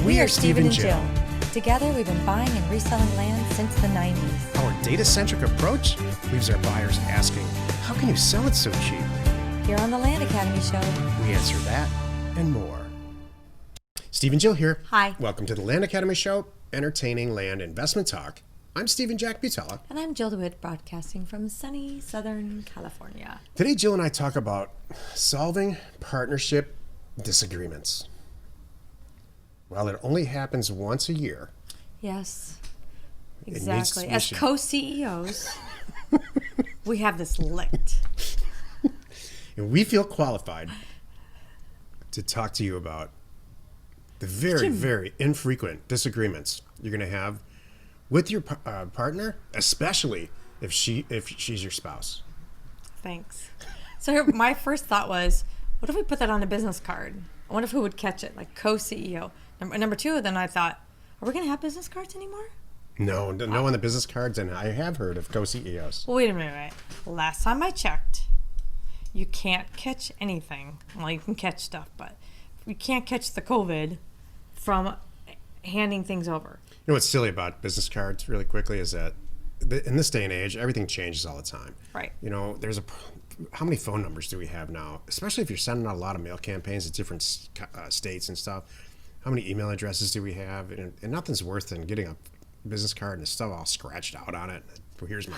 We are Steven and Jill. Together, we've been buying and reselling land since the 90s. Our data-centric approach leaves our buyers asking, how can you sell it so cheap? Here on the Land Academy Show, We answer that and more. Steve and Jill here. Hi. Welcome to the Land Academy Show, entertaining land investment talk. I'm Steven Jack Butala. And I'm Jill Dewitt, broadcasting from sunny Southern California. Today, Jill and I talk about solving partnership disagreements. While it only happens once a year. Yes, exactly. As co-CEOs, we have this licked. And we feel qualified to talk to you about the very infrequent disagreements you're going to have with your partner, especially if she's your spouse. Thanks. So here, my first thought was, what if we put that on a business card? I wonder if who would catch it, like co-CEO. Number two, then I thought, are we going to have business cards anymore? No on the business cards, and I have heard of co-CEOs. Well, wait a minute. Last time I checked, you can't catch anything. Well, you can catch stuff, but you can't catch the COVID from handing things over. You know what's silly about business cards, really quickly, is that in this day and age, everything changes all the time. Right. You know, how many phone numbers do we have now? Especially if you're sending out a lot of mail campaigns at different states and stuff. How many email addresses do we have? And nothing's worse than getting a business card and the stuff all scratched out on it. Well, here's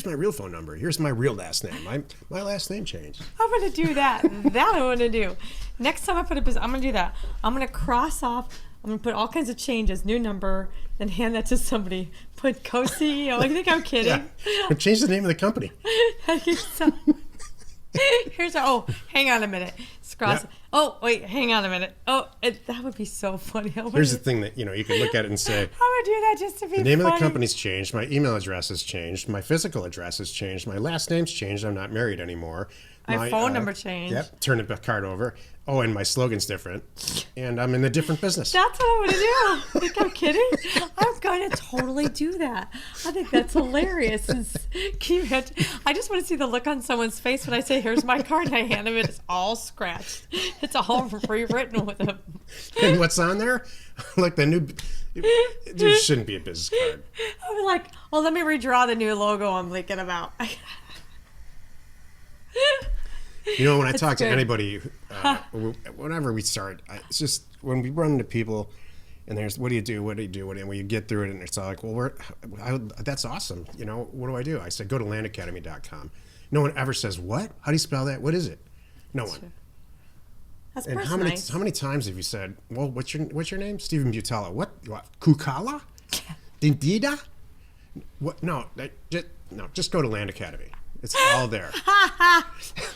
my real phone number. Here's my real last name. My last name changed. I'm going to do that. I'm going to do. Next time I put a business, I'm going to do that. I'm going to cross off. I'm going to put all kinds of changes, new number, then hand that to somebody. Put co-CEO. I think I'm kidding. Yeah. Change the name of the company. Hang on a minute. Cross. Yep. Oh, wait, hang on a minute. That would be so funny. Here's the thing that, you can look at it and say, I would do that just to be funny. The name of the company's changed. My email address has changed. My physical address has changed. My last name's changed. I'm not married anymore. My phone number changed. Yep, turn the card over. Oh, and my slogan's different. And I'm in a different business. That's what I'm going to do. Think I'm kidding? I'm going to totally do that. I think that's hilarious. I just want to see the look on someone's face when I say, here's my card, and I hand them it. It's all scratched. It's all rewritten with a... And what's on there? Like the new... There shouldn't be a business card. I'll be like, let me redraw the new logo I'm thinking about. When I talk to anybody, whenever we start, it's just when we run into people and there's, what do you do? And when you get through it and it's all like, well, that's awesome. What do I do? I said, go to landacademy.com. No one ever says, what? How do you spell that? What is it? No one. True. That's and how many times have you said, well, what's your name? Steven Butala. What? Kukala? Dindida? What? No, just go to Land Academy. It's all there.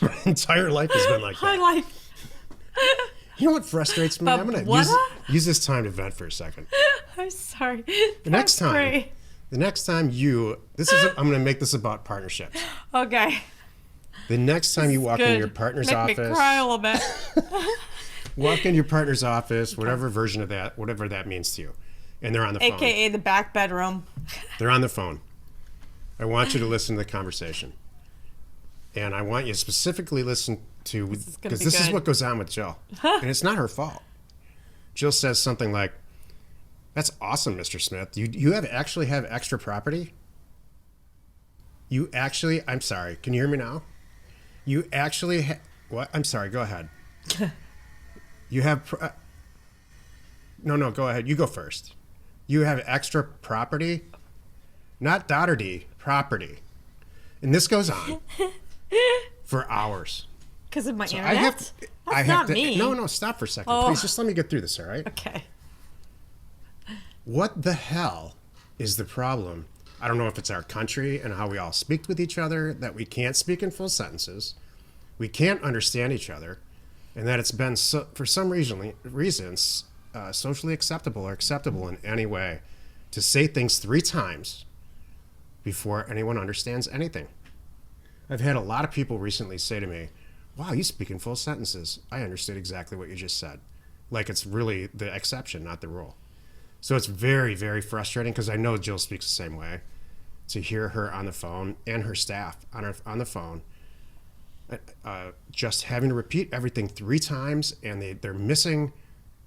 My entire life has been like that. My life. You know what frustrates me? I'm going to use this time to vent for a second. I'm sorry. The next time I'm going to make this about partnerships. Okay. The next time you walk in your partner's office. Make me cry a little bit. Walk in your partner's office, whatever version of that, whatever that means to you. And they're on the phone. AKA the back bedroom. They're on the phone. I want you to listen to the conversation. And I want you to specifically listen to, because this is what goes on with Jill. And it's not her fault. Jill says something like, that's awesome, Mr. Smith. You actually have extra property? I'm sorry, can you hear me now? You actually what? I'm sorry, go ahead. You have, no, go ahead. You go first. You have extra property? Not Dotterdy, property. And this goes on. For hours. Because of my internet? That's not me. No, stop for a second. Please, just let me get through this, all right? Okay. What the hell is the problem? I don't know if it's our country and how we all speak with each other, that we can't speak in full sentences, we can't understand each other, and that it's been, for some reasons, socially acceptable or acceptable in any way to say things 3 times before anyone understands anything. I've had a lot of people recently say to me, wow, you speak in full sentences. I understood exactly what you just said. Like it's really the exception, not the rule. So it's very, very frustrating because I know Jill speaks the same way. To hear her on the phone and her staff on the phone, just having to repeat everything 3 times, and they're missing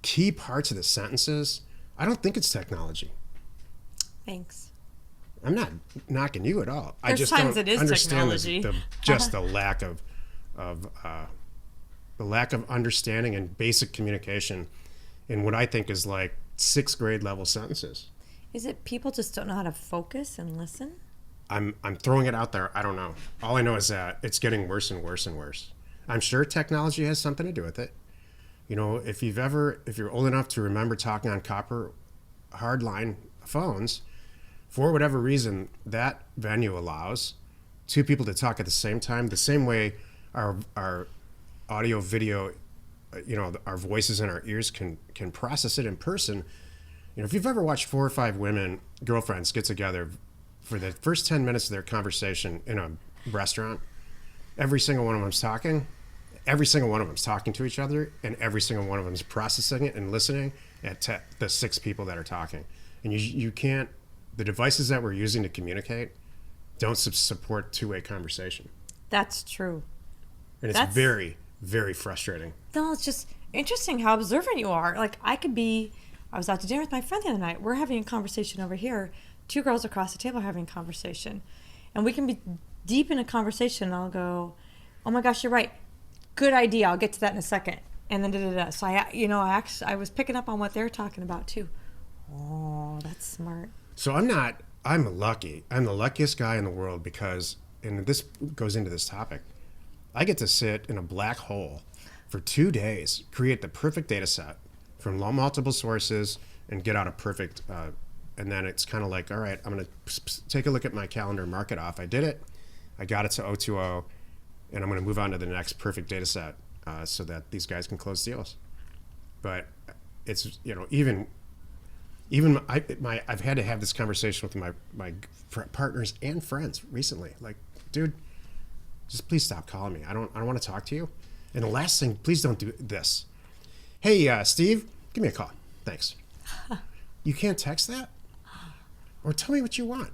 key parts of the sentences, I don't think it's technology. Thanks. I'm not knocking you at all. I There's just times don't it is understand technology. the lack of understanding and basic communication in what I think is like 6th grade level sentences. Is it people just don't know how to focus and listen? I'm throwing it out there. I don't know. All I know is that it's getting worse and worse and worse. I'm sure technology has something to do with it. You know, if you're old enough to remember talking on copper hardline phones, for whatever reason, that venue allows two people to talk at the same time, the same way our audio, video, our voices in our ears can process it in person. You know, if you've ever watched 4 or 5 women, girlfriends, get together for the first 10 minutes of their conversation in a restaurant, every single one of them's talking. Every single one of them's talking to each other, and every single one of them is processing it and listening at the 6 people that are talking. And you can't, the devices that we're using to communicate don't support two-way conversation. That's true. And it's very, very frustrating. No, it's just interesting how observant you are. Like, I was out to dinner with my friend the other night. We're having a conversation over here. 2 girls across the table are having a conversation. And we can be deep in a conversation, and I'll go, oh my gosh, you're right. Good idea. I'll get to that in a second. And then da-da-da. So I was picking up on what they're talking about too. Oh, that's smart. So I'm lucky. I'm the luckiest guy in the world because, and this goes into this topic, I get to sit in a black hole for 2 days, create the perfect data set from multiple sources, and get out a perfect, and then it's kind of like, all right, I'm going to take a look at my calendar, mark it off. I did it. I got it to 020, and I'm going to move on to the next perfect data set so that these guys can close deals. But it's, I've had to have this conversation with my partners and friends recently. Like, dude, just please stop calling me. I don't want to talk to you. And the last thing, please don't do this. Hey, Steve, give me a call. Thanks. You can't text that? Or tell me what you want.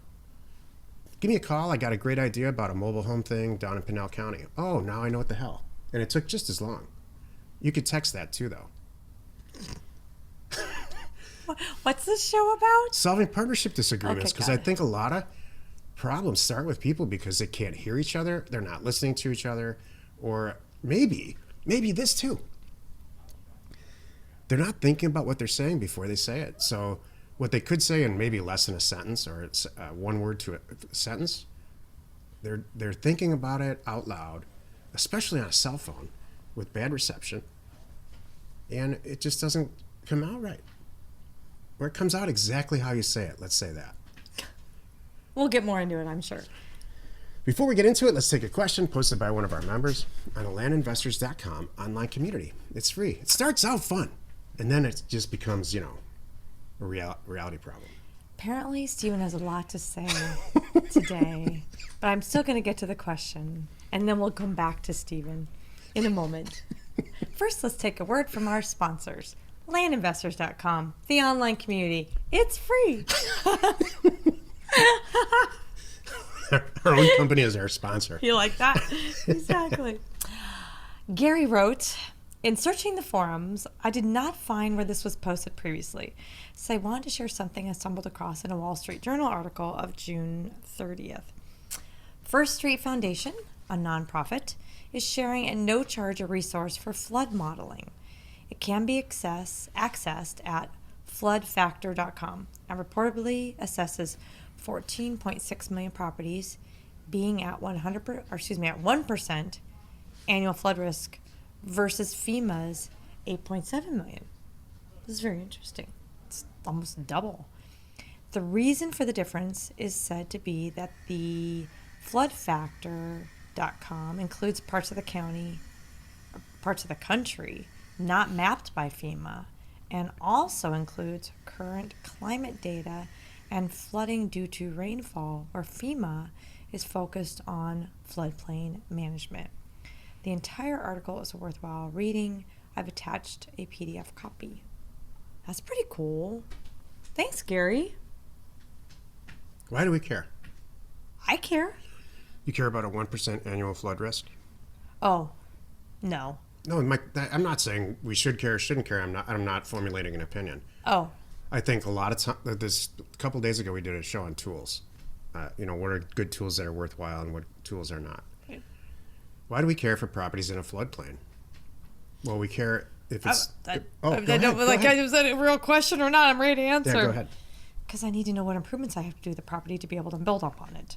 Give me a call. I got a great idea about a mobile home thing down in Pinell County. Oh, now I know what the hell. And it took just as long. You could text that too, though. What's this show about? Solving partnership disagreements. Because Okay, I got it. think a lot of problems start with people because they can't hear each other. They're not listening to each other. Or maybe this too. They're not thinking about what they're saying before they say it. So what they could say in maybe less than a sentence or one word to a sentence, they're thinking about it out loud, especially on a cell phone with bad reception, and it just doesn't come out right. Or it comes out exactly how you say it. Let's say that. We'll get more into it, I'm sure. Before we get into it, let's take a question posted by one of our members on the landinvestors.com online community. It's free. It starts out fun, and then it just becomes, a reality problem. Apparently, Steven has a lot to say today, but I'm still going to get to the question, and then we'll come back to Steven in a moment. First, let's take a word from our sponsors. Landinvestors.com, the online community. It's free. Our own company is our sponsor. You like that? Exactly. Gary wrote, in searching the forums, I did not find where this was posted previously, so I wanted to share something I stumbled across in a Wall Street Journal article of June 30th. First Street Foundation, a nonprofit, is sharing at no charge a resource for flood modeling. It can be accessed at floodfactor.com and reportedly assesses 14.6 million properties being at 1% annual flood risk versus FEMA's 8.7 million. This is very interesting. It's almost double. The reason for the difference is said to be that the floodfactor.com includes parts of the county, parts of the country not mapped by FEMA, and also includes current climate data and flooding due to rainfall, where FEMA is focused on floodplain management. The entire article is a worthwhile reading. I've attached a PDF copy. That's pretty cool. Thanks, Gary. Why do we care? I care. You care about a 1% annual flood risk? Oh, no. No, I'm not saying we should care or shouldn't care. I'm not formulating an opinion. Oh. I think a lot of time. This a couple days ago we did a show on tools. What are good tools that are worthwhile and what tools are not. Okay. Why do we care if a property's in a floodplain? Well, we care if it's. I don't like. Is that a real question or not? I'm ready to answer. Yeah, go ahead. Because I need to know what improvements I have to do to the property to be able to build up on it.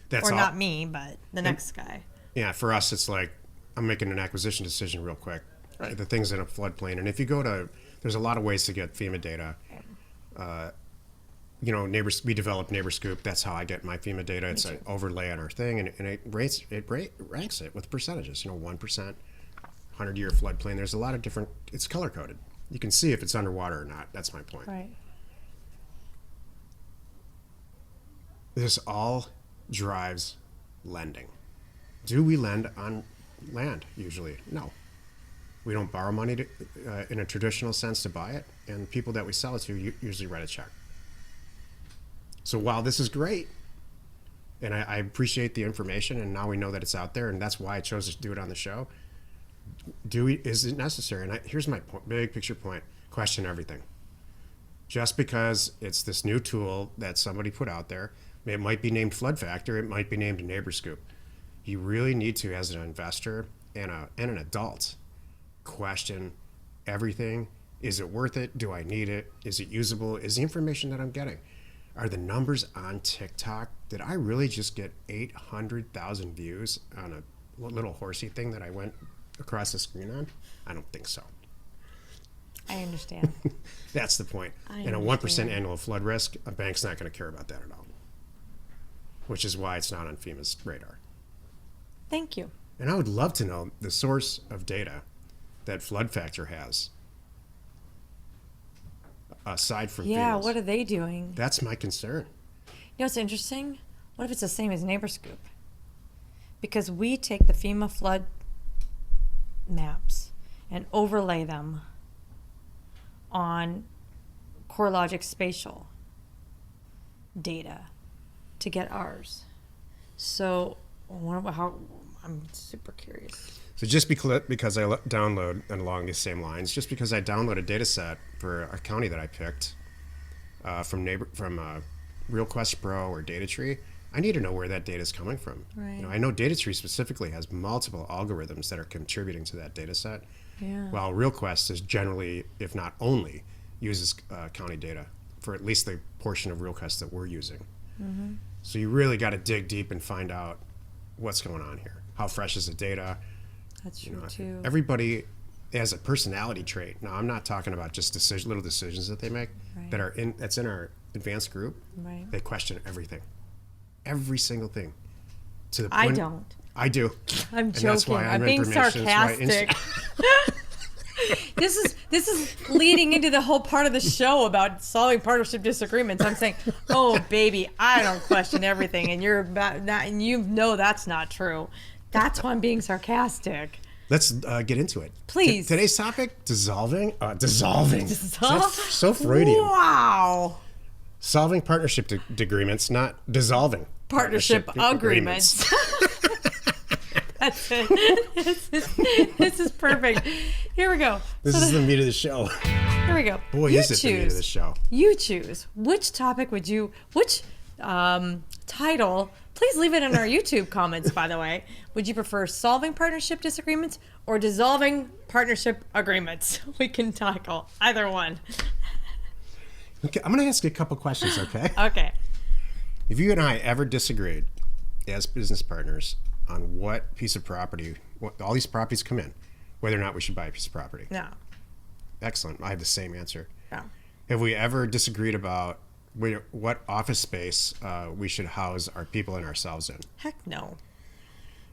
That's or all. not me, but the next guy. Yeah, for us, it's like I'm making an acquisition decision real quick. Right. The thing's in a floodplain, and if you go to, there's a lot of ways to get FEMA data. Neighbors. We developed NeighborScoop. That's how I get my FEMA data. It's an overlay on our thing, and it ranks it with percentages. 1%, 100-year floodplain. There's a lot of different. It's color coded. You can see if it's underwater or not. That's my point. Right. This all drives lending. Do we lend on land usually? No. We don't borrow money in a traditional sense to buy it, and people that we sell it to usually write a check. So while this is great, and I appreciate the information, and now we know that it's out there, and that's why I chose to do it on the show, is it necessary? And here's my big picture point. Question everything. Just because it's this new tool that somebody put out there, it might be named Flood Factor, it might be named NeighborScoop. You really need to, as an investor and an adult, question everything. Is it worth it? Do I need it? Is it usable? Is the information that I'm getting? Are the numbers on TikTok? Did I really just get 800,000 views on a little horsey thing that I went across the screen on? I don't think so. I understand. That's the point. And a 1% annual flood risk, a bank's not going to care about that at all. Which is why it's not on FEMA's radar. Thank you. And I would love to know the source of data that Flood Factor has, aside from FEMA's. What are they doing? That's my concern. You know what's interesting? What if it's the same as NeighborScoop? Because we take the FEMA flood maps and overlay them on CoreLogic spatial data to get ours. So I'm super curious. So just because I download, and along these same lines, just because I download a data set for a county that I picked from RealQuest Pro or DataTree, I need to know where that data is coming from. Right. I know DataTree specifically has multiple algorithms that are contributing to that data set. Yeah. While RealQuest is generally, if not only, uses county data for at least the portion of RealQuest that we're using. Mm-hmm. So you really got to dig deep and find out what's going on here. How fresh is the data? That's true too. Everybody has a personality trait. Now, I'm not talking about just little decisions that they make that's in our advanced group. Right. They question everything, every single thing. To the point, I don't. I do. I'm joking. I'm being sarcastic. This is leading into the whole part of the show about solving partnership disagreements. I'm saying, oh baby, I don't question everything, and you're about that, and you know that's not true. That's why I'm being sarcastic. Let's get into it. Please. Today's topic: dissolving. So Freudian. Wow. Solving partnership agreements, not dissolving Partnership agreements. That's it. This is perfect. Here we go. This is the meat of the show. Here we go. Boy, is it the meat of the show. You choose. Which topic which title, please leave it in our YouTube comments, by the way. Would you prefer solving partnership disagreements or dissolving partnership agreements? We can tackle either one. Okay, I'm going to ask you a couple questions, okay? Okay. If you and I ever disagreed as business partners on what piece of property, all these properties come in, whether or not we should buy a piece of property. No. Excellent. I have the same answer. No. Have we ever disagreed about what office space we should house our people and ourselves in? Heck no.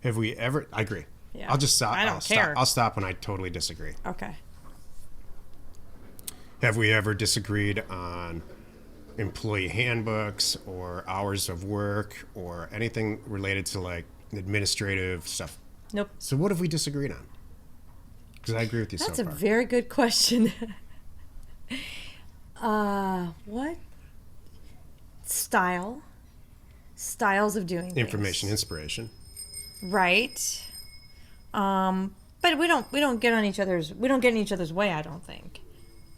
Have we ever? I agree. Yeah. I'll just stop. I don't care. I'll stop when I totally disagree. Okay. Have we ever disagreed on employee handbooks or hours of work or anything related to like administrative stuff? Nope. So what have we disagreed on? Because I agree with you so far. That's a very good question. What? Styles of doing things. Information, inspiration. Right. But we don't get in each other's way, I don't think.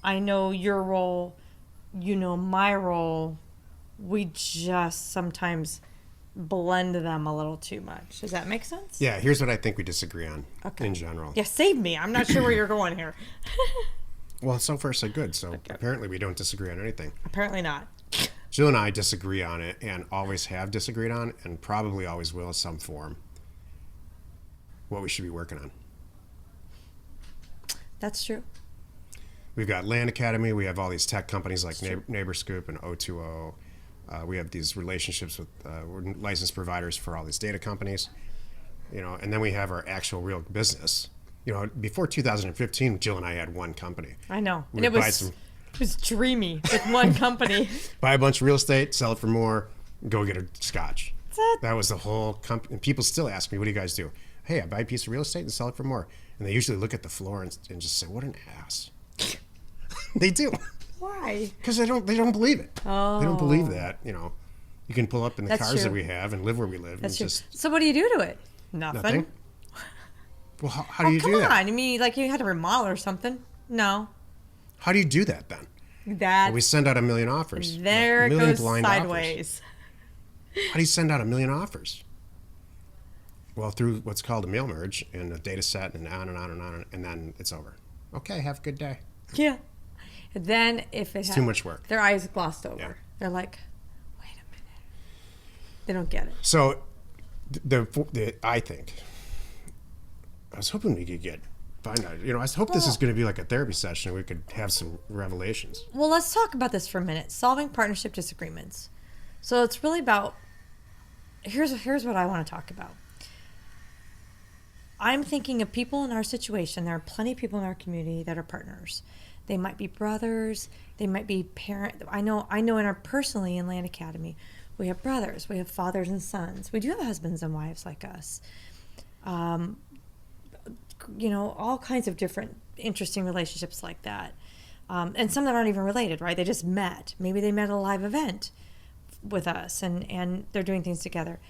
I know your role, you know my role. We just sometimes blend them a little too much. Does that make sense? Yeah, here's what I think we disagree on in general. Yeah, save me. I'm not sure where you're going here. Well, so far so good. So apparently we don't disagree on anything. Apparently not. Jill and I disagree on it and always have disagreed on and probably always will in some form what we should be working on. That's true. We've got Land Academy. We have all these tech companies like NeighborScoop and O2O. We have these relationships with we're licensed providers for all these data companies, and then we have our actual real business. Before 2015, Jill and I had one company. I know. And it was dreamy with one company. Buy a bunch of real estate, sell it for more, go get a scotch. That was the whole company. And people still ask me, what do you guys do? Hey, I buy a piece of real estate and sell it for more. And they usually look at the floor and just say, what an ass. They do. Why? Because they don't believe it. Oh. They don't believe that, you can pull up in the cars true. that we have and live where we live. That's and true. So what do you do to it? Nothing. Well, how do you do that? Come on. I mean, like you had to remodel or something. No. How do you do that then? Well, we send out 1 million offers. There it goes sideways. Offers. How do you send out 1 million offers? Well, through what's called a mail merge and a data set and on and on and on, and then it's over. Okay, have a good day. Yeah. And then if it's too much work, their eyes glossed over. Yeah. They're like, wait a minute. They don't get it. So, I think I was hoping we could find out. I hope this is going to be like a therapy session and we could have some revelations. Well, let's talk about this for a minute. Solving partnership disagreements. So it's really about, here's what I want to talk about. I'm thinking of people in our situation. There are plenty of people in our community that are partners. They might be brothers. They might be parents. I know personally in Land Academy, we have brothers. We have fathers and sons. We do have husbands and wives like us. All kinds of different interesting relationships like that. And some that aren't even related, right? They just met. Maybe they met at a live event with us and they're doing things together.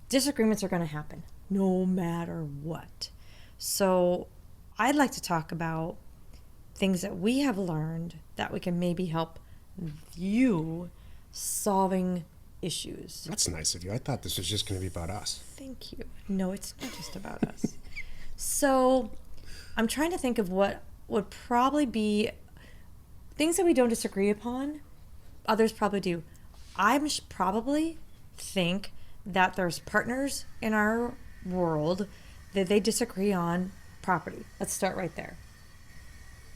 Disagreements are going to happen no matter what. So I'd like to talk about things that we have learned that we can maybe help you solving issues. That's nice of you. I thought this was just going to be about us. Thank you. No, it's not just about us. So I'm trying to think of what would probably be things that we don't disagree upon. Others probably do. I probably think that there's partners in our world that they disagree on property. Let's start right there.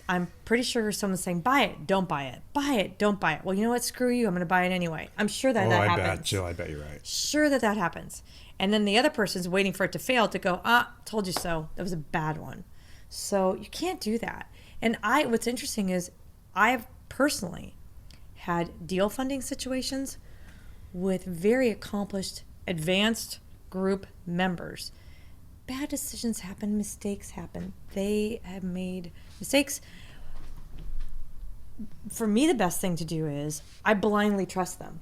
I'm pretty sure someone's saying, buy it, don't buy it. Buy it, don't buy it. Well, you know what? Screw you. I'm going to buy it anyway. I'm sure that happens. Jill, I bet you're right. Sure that happens. And then the other person's waiting for it to fail to go, told you so. That was a bad one. So you can't do that. And what's interesting is I've personally had deal funding situations with very accomplished, advanced group members. Bad decisions happen, mistakes happen. They have made mistakes. For me, the best thing to do is I blindly trust them.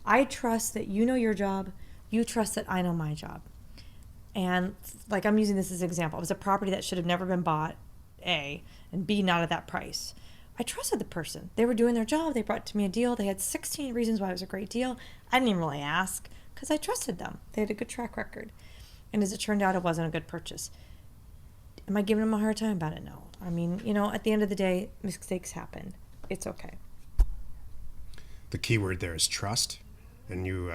I trust that you know your job. You trust that I know my job. And like I'm using this as an example. It was a property that should have never been bought, A, and B, not at that price. I trusted the person. They were doing their job. They brought to me a deal. They had 16 reasons why it was a great deal. I didn't even really ask because I trusted them. They had a good track record. And as it turned out, it wasn't a good purchase. Am I giving them a hard time about it? No. I mean, at the end of the day, mistakes happen. It's okay. The key word there is trust. And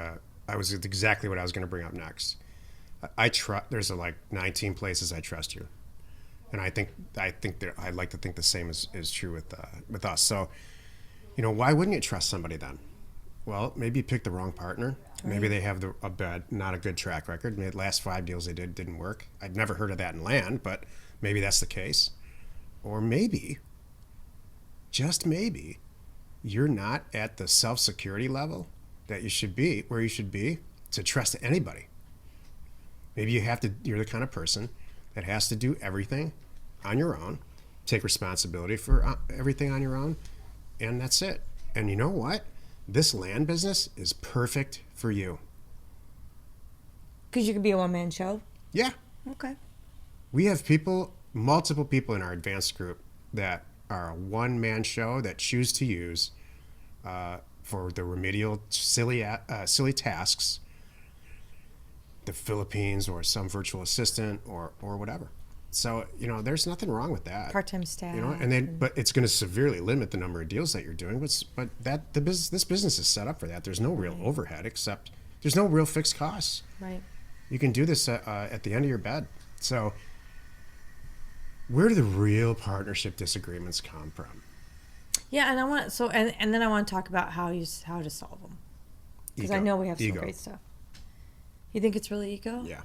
I was exactly what I was going to bring up next. There's like 19 places I trust you. And I think that I'd like to think the same is true with us. So, why wouldn't you trust somebody then? Well, maybe you picked the wrong partner. Right. Maybe they have not a good track record. Maybe the last 5 deals they didn't work. I'd never heard of that in land, but maybe that's the case. Or maybe, just maybe, you're not at the self-security level that you should be, where you should be to trust anybody. Maybe you're the kind of person that has to do everything on your own, take responsibility for everything on your own, and that's it. And you know what? This land business is perfect for you. Because you could be a one-man show? Yeah. Okay. We have multiple people in our advanced group that are a one-man show that choose to use for the remedial silly tasks the Philippines or some virtual assistant or whatever. So, there's nothing wrong with that. Part-time staff. But it's going to severely limit the number of deals that you're doing. But this business is set up for that. There's no real overhead except there's no real fixed costs. Right. You can do this at the end of your bed. So where do the real partnership disagreements come from? Yeah, and then I want to talk about how to solve them. Because I know we have some great stuff. You think it's really ego? Yeah.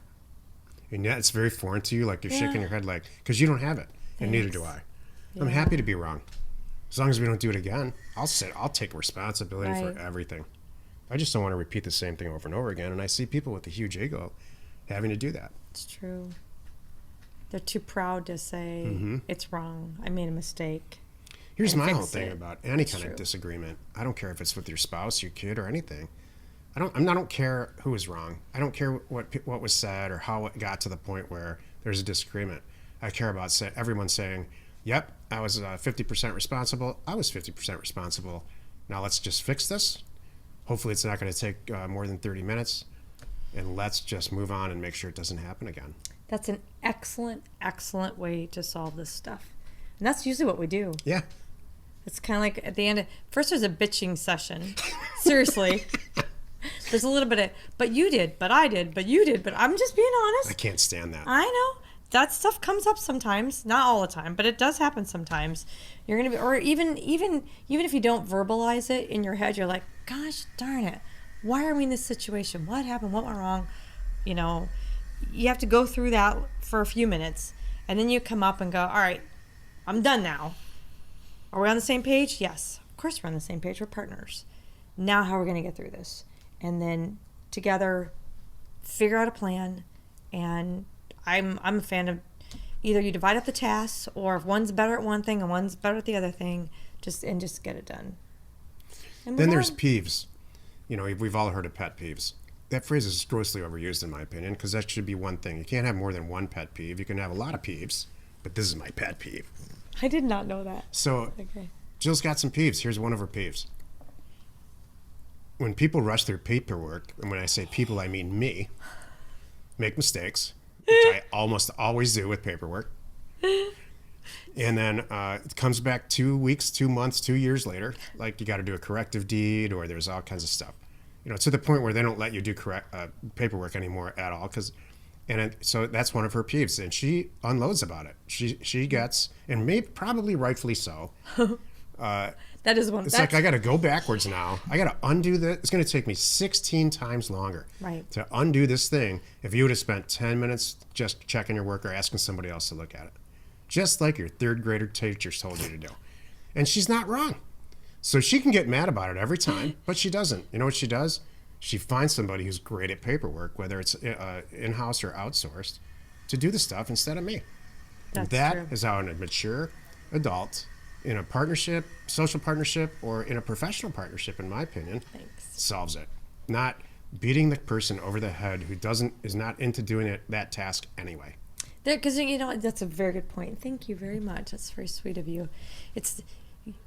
And yeah, it's very foreign to you, like you're shaking your head because you don't have it. And neither do I. Yeah. I'm happy to be wrong. As long as we don't do it again, I'll take responsibility for everything. I just don't want to repeat the same thing over and over again. And I see people with a huge ego having to do that. It's true. They're too proud to say it's wrong. I made a mistake. Here's my whole thing about any kind of disagreement. I don't care if it's with your spouse, your kid, or anything. I don't care who is wrong. I don't care what was said or how it got to the point where there's a disagreement. I care about everyone saying, "Yep, I was 50% responsible. I was 50% responsible. Now let's just fix this. Hopefully, it's not going to take more than 30 minutes, and let's just move on and make sure it doesn't happen again." That's an excellent, excellent way to solve this stuff, and that's usually what we do. Yeah. It's kind of like at the end. First, there's a bitching session. Seriously. There's a little bit of, but you did, but I did, but you did, but I'm just being honest. I can't stand that. I know. That stuff comes up sometimes, not all the time, but it does happen sometimes. You're going to be, or even if you don't verbalize it in your head, you're like, gosh darn it. Why are we in this situation? What happened? What went wrong? You have to go through that for a few minutes, and then you come up and go, all right, I'm done now. Are we on the same page? Yes. Of course we're on the same page. We're partners. Now how are we going to get through this? And then together figure out a plan. And I'm a fan of either you divide up the tasks, or if one's better at one thing and one's better at the other thing, just get it done. Then there's peeves. We've all heard of pet peeves. That phrase is grossly overused in my opinion, because that should be one thing. You can't have more than one pet peeve. You can have a lot of peeves, but this is my pet peeve. I did not know that. So Jill's got some peeves. Here's one of her peeves. When people rush their paperwork, and when I say people, I mean me, make mistakes, which I almost always do with paperwork. And then it comes back 2 weeks, 2 months, 2 years later, like you got to do a corrective deed, or there's all kinds of stuff. To the point where they don't let you do paperwork anymore at all. So that's one of her peeves, and she unloads about it. She gets, and probably rightfully so. That is one. It's like I got to go backwards now. I got to undo this. It's going to take me 16 times longer to undo this thing if you would have spent 10 minutes just checking your work or asking somebody else to look at it. Just like your third grader teachers told you to do. And she's not wrong. So she can get mad about it every time, but she doesn't. You know what she does? She finds somebody who's great at paperwork, whether it's in-house or outsourced, to do the stuff instead of me. That true. Is how a mature adult in a partnership, social partnership, or in a professional partnership, in my opinion, solves it. Not beating the person over the head who is not into doing that task anyway. Because that's a very good point. Thank you very much. That's very sweet of you.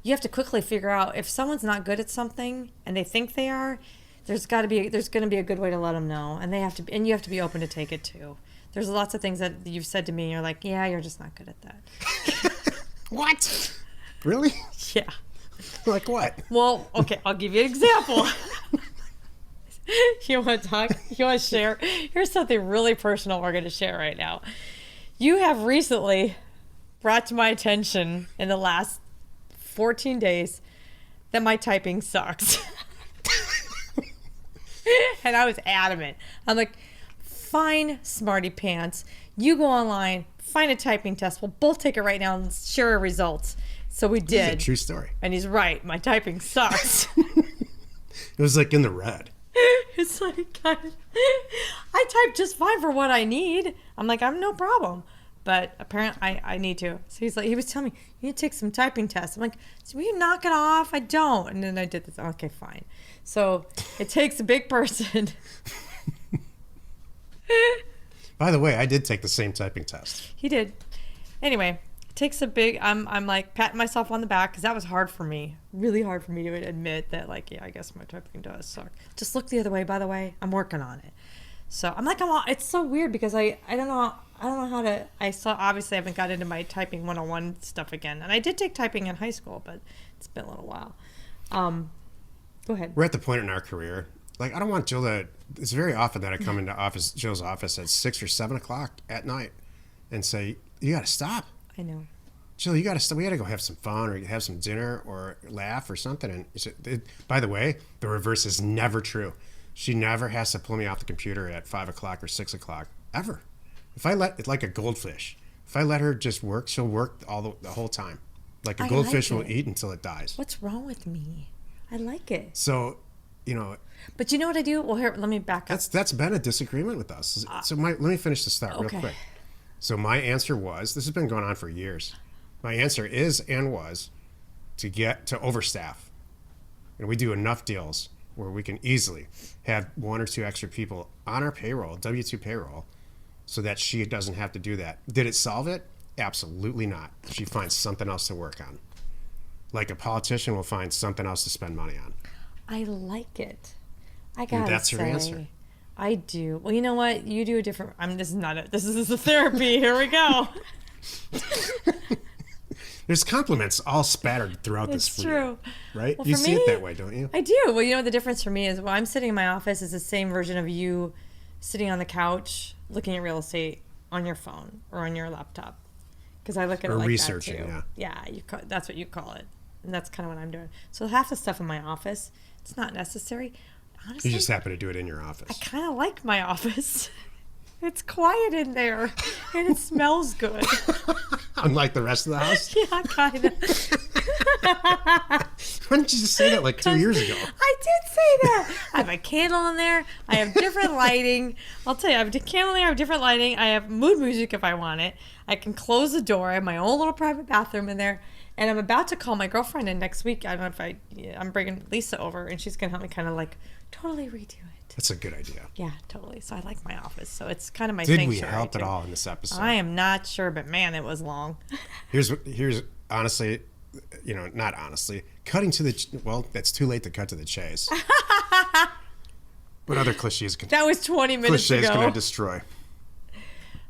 You have to quickly figure out if someone's not good at something and they think they are. There's going to be a good way to let them know, and you have to be open to take it too. There's lots of things that you've said to me, and you're like, yeah, you're just not good at that. What? Really? Yeah. Like what? Well, okay, I'll give you an example. You want to talk? You want to share? Here's something really personal we're going to share right now. You have recently brought to my attention in the last 14 days that my typing sucks. And I was adamant. I'm like, fine, smarty pants. You go online, find a typing test. We'll both take it right now and share our results. So we did. This is a true story. And he's right. My typing sucks. It was like in the red. It's like, I type just fine for what I need. I'm like, I'm no problem. But apparently I need to. So he was telling me, you need to take some typing tests. I'm like, so will you knock it off? I don't. And then I did this. Okay, fine. So it takes a big person. By the way, I did take the same typing test. He did. Anyway, it takes a big. I'm like patting myself on the back because that was hard for me. Really hard for me to admit that. Like, yeah, I guess my typing does suck. Just look the other way. By the way, I'm working on it. So I'm like, it's so weird because I don't know how to. Obviously I haven't got into my typing 101 stuff again, and I did take typing in high school, but it's been a little while. Go ahead. We're at the point in our career. Like, I don't want Jill to. It's very often that I come into Jill's office at 6 or 7 o'clock at night, and say, "You got to stop." I know. Jill, you got to stop. We got to go have some fun, or have some dinner, or laugh, or something. And by the way, the reverse is never true. She never has to pull me off the computer at 5 o'clock or 6 o'clock, ever. If I let, it's like a goldfish. If I let her just work, she'll work the whole time. Like a goldfish will eat until it dies. What's wrong with me? I like it. So, But you know what I do? Well, here, let me back up. That's been a disagreement with us. So let me finish this thought real quick. So my answer was, this has been going on for years. My answer is and was to get to overstaff. And we do enough deals where we can easily have 1 or 2 extra people on our payroll, W-2 payroll, so that she doesn't have to do that. Did it solve it? Absolutely not. She finds something else to work on. Like a politician will find something else to spend money on. I like it. I gotta say. That's your answer. I do. Well, you know what? You do a different. This is not it. This is the therapy. Here we go. There's compliments all spattered throughout this. It's true. Right? Well, You for see me, it that way, don't you? I do. Well, you know, the difference for me is while I'm sitting in my office is the same version of you sitting on the couch looking at real estate on your phone or on your laptop. Because I look at it like researching, that too. Yeah, that's what you call it. And that's kind of what I'm doing. So half the stuff in my office, it's not necessary. Honestly, You just happen to do it in your I office. kind of like my office. It's quiet in there, and it smells good. Unlike the rest of the house? Yeah, kind of. Why didn't you just say that like 2 years ago? I did say that. I have a candle in there. I have different lighting. I'll tell you, I have a candle in there. I have different lighting. I have mood music if I want it. I can close the door. I have my own little private bathroom in there. And I'm about to call my girlfriend in next week. I don't know if I'm bringing Lisa over, and she's going to help me kind of like totally redo it. That's a good idea. Yeah, totally. So I like my office. So it's kind of my Did sanctuary. we help too. at all in this episode? I am not sure, but man, it was long. Here's honestly, not honestly, cutting to the, that's too late to cut to the chase. What other cliches That was 20 minutes ago. Cliches can I destroy?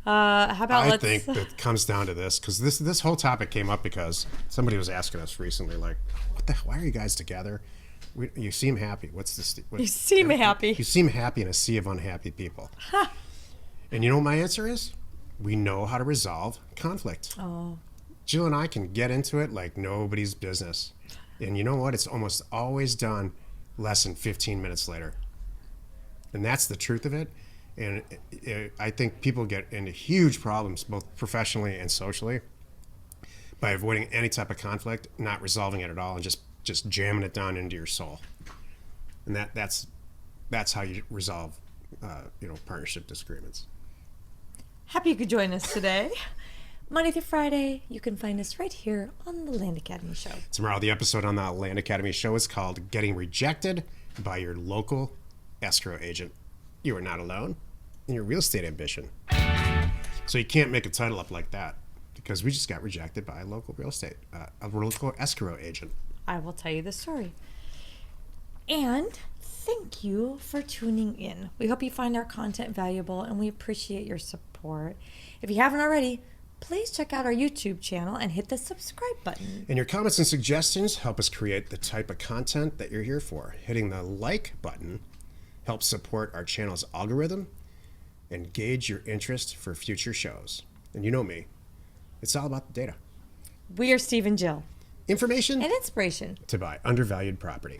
How about I think that comes down to this, because this whole topic came up because somebody was asking us recently, like, why are you guys together? You seem happy. You seem happy. You seem happy in a sea of unhappy people. And you know what my answer is? We know how to resolve conflict. Oh. Jill and I can get into it like nobody's business. And you know what? It's almost always done less than 15 minutes later. And that's the truth of it. And I think people get into huge problems, both professionally and socially, by avoiding any type of conflict, not resolving it at all, and just jamming it down into your soul. And that's how you resolve, partnership disagreements. Happy you could join us today. Monday through Friday, you can find us right here on the Land Academy Show. Tomorrow, the episode on the Land Academy Show is called Getting Rejected by Your Local Escrow Agent. You are not alone in your real estate ambition. So you can't make a title up like that, because we just got rejected by a local real estate, a local escrow agent. I will tell you the story. And thank you for tuning in. We hope you find our content valuable, and we appreciate your support. If you haven't already, please check out our YouTube channel and hit the subscribe button. And your comments and suggestions help us create the type of content that you're here for. Hitting the like button helps support our channel's algorithm and gauge your interest for future shows. And you know me, it's all about the data. We are Steve and Jill. Information And inspiration to buy undervalued property.